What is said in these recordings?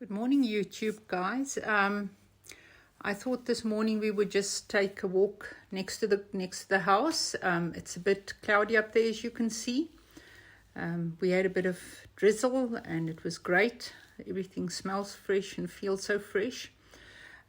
Good morning, YouTube guys. I thought this morning we would just take a walk next to the house. It's a bit cloudy up there, as you can see. We had a bit of drizzle and it was great. Everything smells fresh and feels so fresh.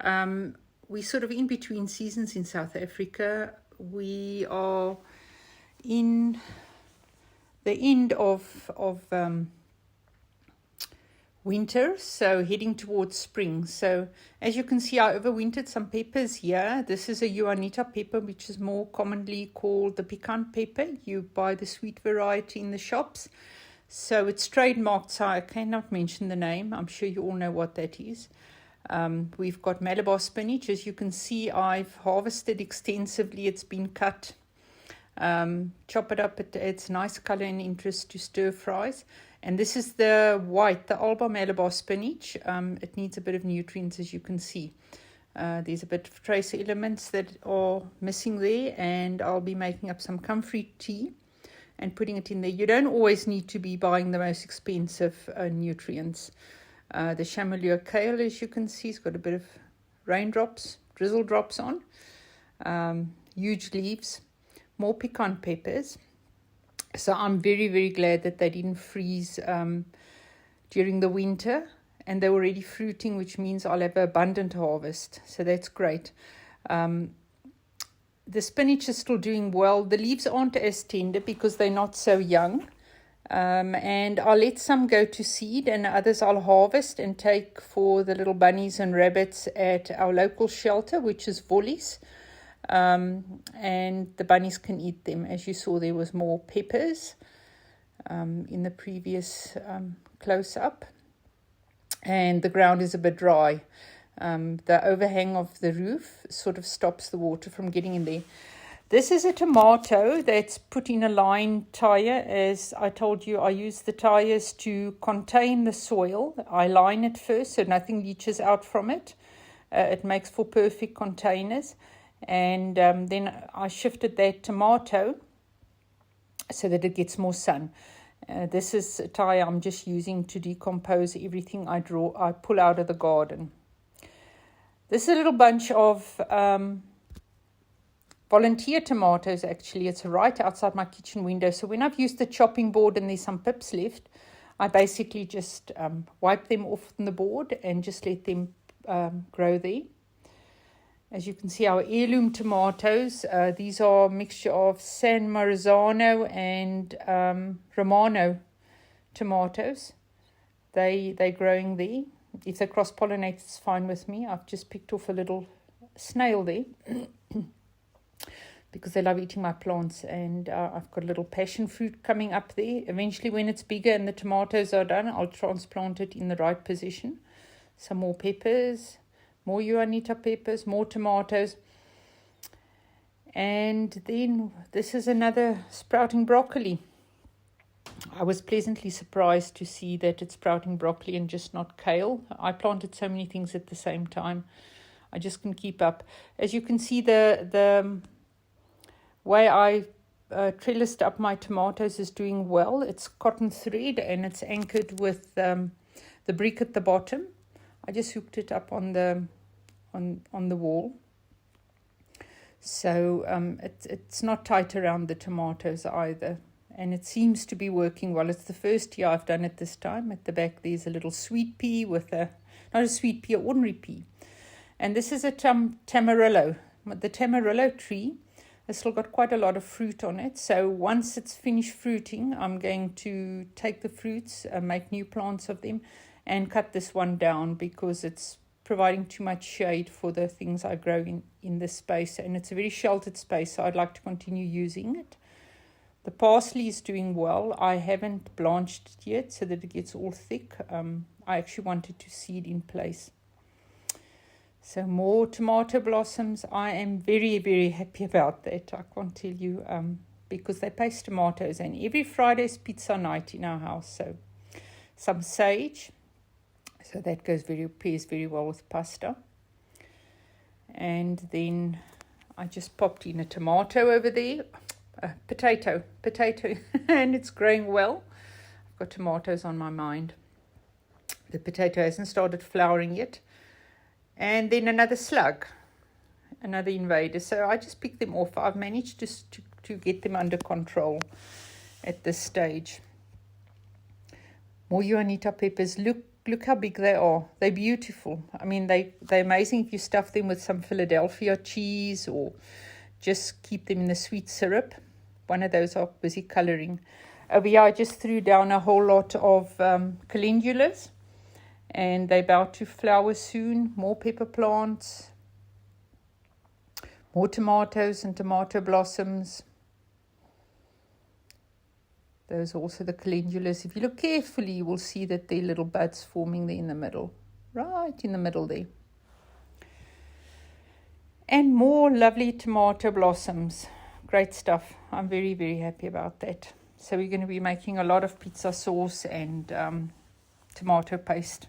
We're sort of in between seasons in South Africa. We are in the end of winter, so heading towards spring. So as you can see, I overwintered some peppers here. This is a Juanita pepper, which is more commonly called the pecan pepper. You buy the sweet variety in the shops. So it's trademarked, so I cannot mention the name. I'm sure you all know what that is. We've got Malabar spinach. As you can see, I've harvested extensively. It's been cut. Chop it up. It adds nice color and interest to stir fries. And this is the white, the Alba Malabar spinach. It needs a bit of nutrients, as you can see. There's a bit of trace elements that are missing there, and I'll be making up some comfrey tea and putting it in there. You don't always need to be buying the most expensive nutrients. The chamallow kale, as you can see, has got a bit of raindrops, drizzle drops on. Huge leaves. More pecan peppers. So I'm very, very glad that they didn't freeze during the winter, and they're already fruiting, which means I'll have an abundant harvest. So that's great. The spinach is still doing well. The leaves aren't as tender because they're not so young. And I'll let some go to seed and others I'll harvest and take for the little bunnies and rabbits at our local shelter, which is Woolies. And the bunnies can eat them. As you saw, there was more peppers in the previous close-up, and the ground is a bit dry. The overhang of the roof sort of stops the water from getting in there. This is a tomato that's put in a line tire. As I told you, I use the tires to contain the soil. I line it first so nothing leaches out from it. It makes for perfect containers. And then I shifted that tomato so that it gets more sun. This is a tire I'm just using to decompose everything I pull out of the garden. This is a little bunch of volunteer tomatoes, actually. It's right outside my kitchen window. So when I've used the chopping board and there's some pips left, I basically just wipe them off from the board and just let them grow there. As you can see, our heirloom tomatoes, these are a mixture of San Marzano and Romano tomatoes. They're growing there. If they cross-pollinate, it's fine with me. I've just picked off a little snail there because they love eating my plants. And I've got a little passion fruit coming up there. Eventually, when it's bigger and the tomatoes are done, I'll transplant it in the right position. Some more peppers. More Juanita peppers, more tomatoes. And then this is another sprouting broccoli. I was pleasantly surprised to see that it's sprouting broccoli and just not kale. I planted so many things at the same time. I just couldn't keep up. As you can see, the way I trellised up my tomatoes is doing well. It's cotton thread and it's anchored with the brick at the bottom. I just hooked it up on the wall, so it's not tight around the tomatoes either, and it seems to be working well. It's the first year I've done it this time. At the back there's a little sweet pea with not a sweet pea, an ordinary pea, and this is a tamarillo. The tamarillo tree has still got quite a lot of fruit on it, so once it's finished fruiting, I'm going to take the fruits, make new plants of them, and cut this one down because it's providing too much shade for the things I grow in this space, and it's a very sheltered space, so I'd like to continue using it. The parsley is doing well. I haven't blanched it yet so that it gets all thick. I actually wanted to seed in place. So more tomato blossoms. I am very, very happy about that. I can't tell you, because they paste tomatoes, and every Friday's pizza night in our house. So some sage. So that pairs very well with pasta. And then I just popped in a tomato over there. Potato. And it's growing well. I've got tomatoes on my mind. The potato hasn't started flowering yet. And then another slug, another invader. So I just picked them off. I've managed to get them under control at this stage. More Juanita peppers. Look how big they are. They're beautiful. I mean, they're amazing if you stuff them with some Philadelphia cheese or just keep them in the sweet syrup. One of those are busy colouring. Over here, I just threw down a whole lot of calendulas, and they're about to flower soon. More pepper plants, more tomatoes and tomato blossoms. Those are also the calendulas. If you look carefully, you will see that there are little buds forming there in the middle, right in the middle there. And more lovely tomato blossoms. Great stuff. I'm very, very happy about that. So we're going to be making a lot of pizza sauce and tomato paste.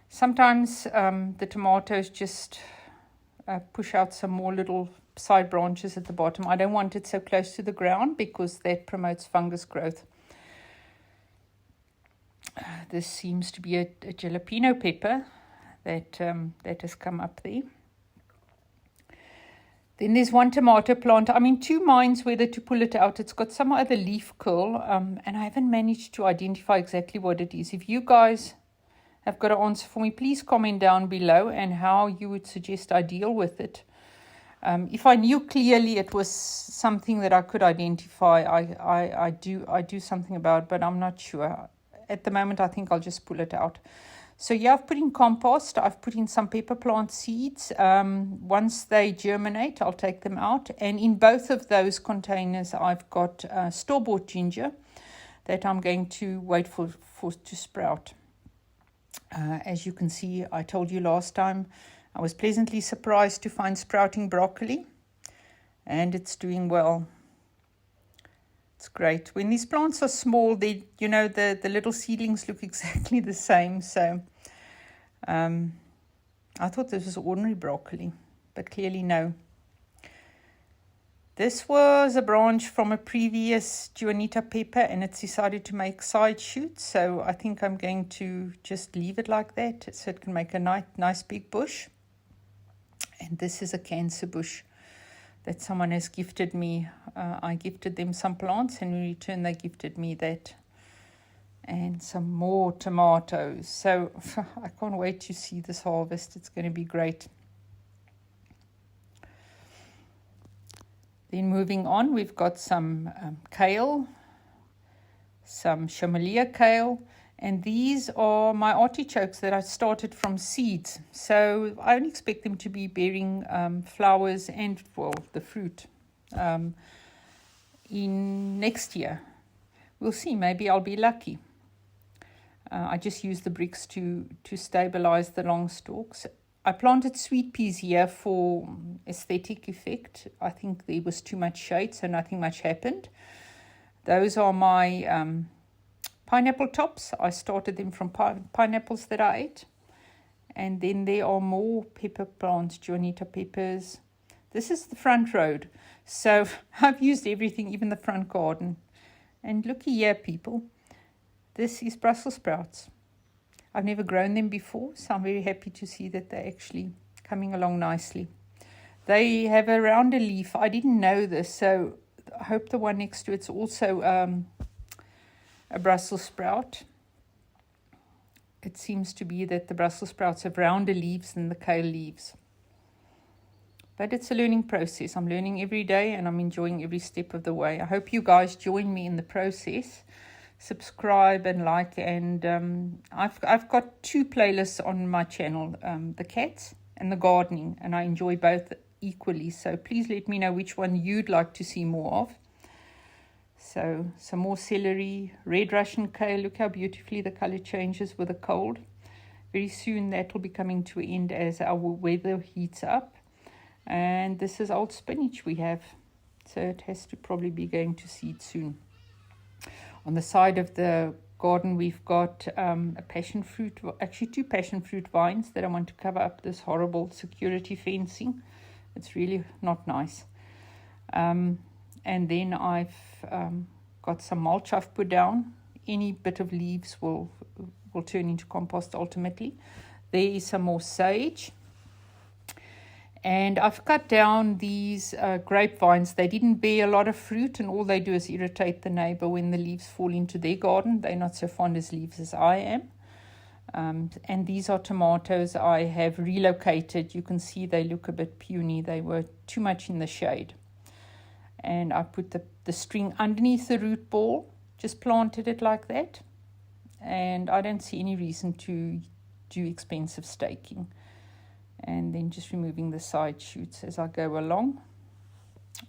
Sometimes the tomatoes just push out some more little side branches at the bottom. I don't want it so close to the ground because that promotes fungus growth. This seems to be a jalapeno pepper that has come up there. Then there's one tomato plant. I'm in two minds whether to pull it out. It's got some other leaf curl, and I haven't managed to identify exactly what it is. If you guys have got an answer for me, please comment down below and how you would suggest I deal with it. If I knew clearly it was something that I could identify, I do something about it, but I'm not sure. At the moment, I think I'll just pull it out. So yeah, I've put in compost. I've put in some pepper plant seeds. Once they germinate, I'll take them out. And in both of those containers, I've got store-bought ginger that I'm going to wait for to sprout. As you can see, I told you last time, I was pleasantly surprised to find sprouting broccoli, and it's doing well. It's great. When these plants are small, the little seedlings look exactly the same. So I thought this was ordinary broccoli, but clearly no. This was a branch from a previous Juanita pepper, and it's decided to make side shoots. So I think I'm going to just leave it like that so it can make a nice big bush. And this is a cancer bush that someone has gifted me. I gifted them some plants, and in return they gifted me that. And some more tomatoes. So I can't wait to see this harvest. It's going to be great. Then moving on, we've got some kale, some Chamelia kale, and these are my artichokes that I started from seeds. So I only expect them to be bearing flowers and, well, the fruit in next year. We'll see, maybe I'll be lucky. I just used the bricks to stabilize the long stalks. I planted sweet peas here for aesthetic effect. I think there was too much shade, so nothing much happened. Those are my pineapple tops. I started them from pineapples that I ate. And then there are more pepper plants, Juanita peppers. This is the front road. So I've used everything, even the front garden. And looky here, people. This is Brussels sprouts. I've never grown them before, so I'm very happy to see that they're actually coming along nicely. They have a rounder leaf. I didn't know this, so I hope the one next to it's also a Brussels sprout. It seems to be that the Brussels sprouts have rounder leaves than the kale leaves. But it's a learning process. I'm learning every day, and I'm enjoying every step of the way. I hope you guys join me in the process. Subscribe and like, and I've got two playlists on my channel, the cats and the gardening, and I enjoy both equally. So please let me know which one you'd like to see more of. So some more celery, red Russian kale. Look how beautifully the color changes with the cold. Very soon that will be coming to an end as our weather heats up. And this is old spinach we have, so it has to probably be going to seed soon. On the side of the garden, we've got a passion fruit, actually two passion fruit vines that I want to cover up this horrible security fencing. It's really not nice. And then I've got some mulch I've put down. Any bit of leaves will will turn into compost ultimately. There is some more sage. And I've cut down these grapevines. They didn't bear a lot of fruit, and all they do is irritate the neighbor when the leaves fall into their garden. They're not so fond of leaves as I am. And these are tomatoes I have relocated. You can see they look a bit puny. They were too much in the shade. And I put the string underneath the root ball, just planted it like that. And I don't see any reason to do expensive staking. And then just removing the side shoots as I go along.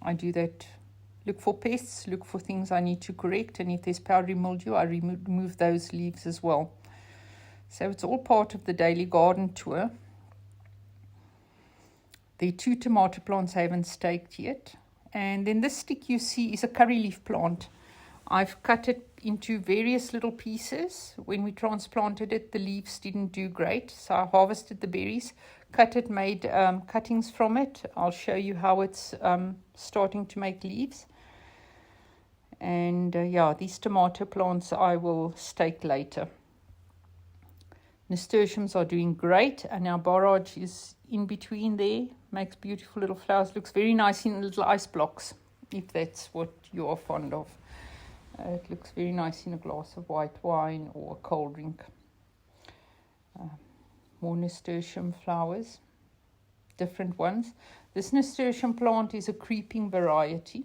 I do that, look for pests, look for things I need to correct, and if there's powdery mildew, I remove those leaves as well. So it's all part of the daily garden tour. The 2 tomato plants I haven't staked yet. And then this stick you see is a curry leaf plant. I've cut it into various little pieces. When we transplanted it, the leaves didn't do great, so I harvested the berries, cut it, made cuttings from it. I'll show you how it's starting to make leaves. And these tomato plants I will stake later. Nasturtiums are doing great, and our borage is in between there. Makes beautiful little flowers. Looks very nice in little ice blocks, if that's what you are fond of. It looks very nice in a glass of white wine or a cold drink. More nasturtium flowers, different ones. This nasturtium plant is a creeping variety,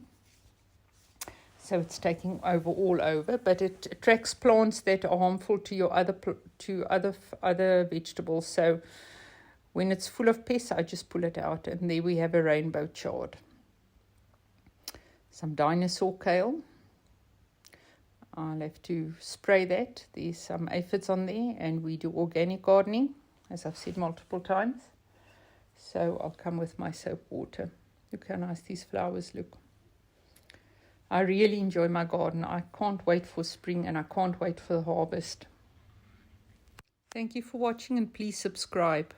so it's taking over all over, but it attracts plants that are harmful to your other vegetables. So when it's full of pests, I just pull it out, and there we have a rainbow chard. Some dinosaur kale. I'll have to spray that. There's some aphids on there, and we do organic gardening, as I've said multiple times. So I'll come with my soap water. Look how nice these flowers look. I really enjoy my garden. I can't wait for spring, and I can't wait for the harvest. Thank you for watching, and please subscribe.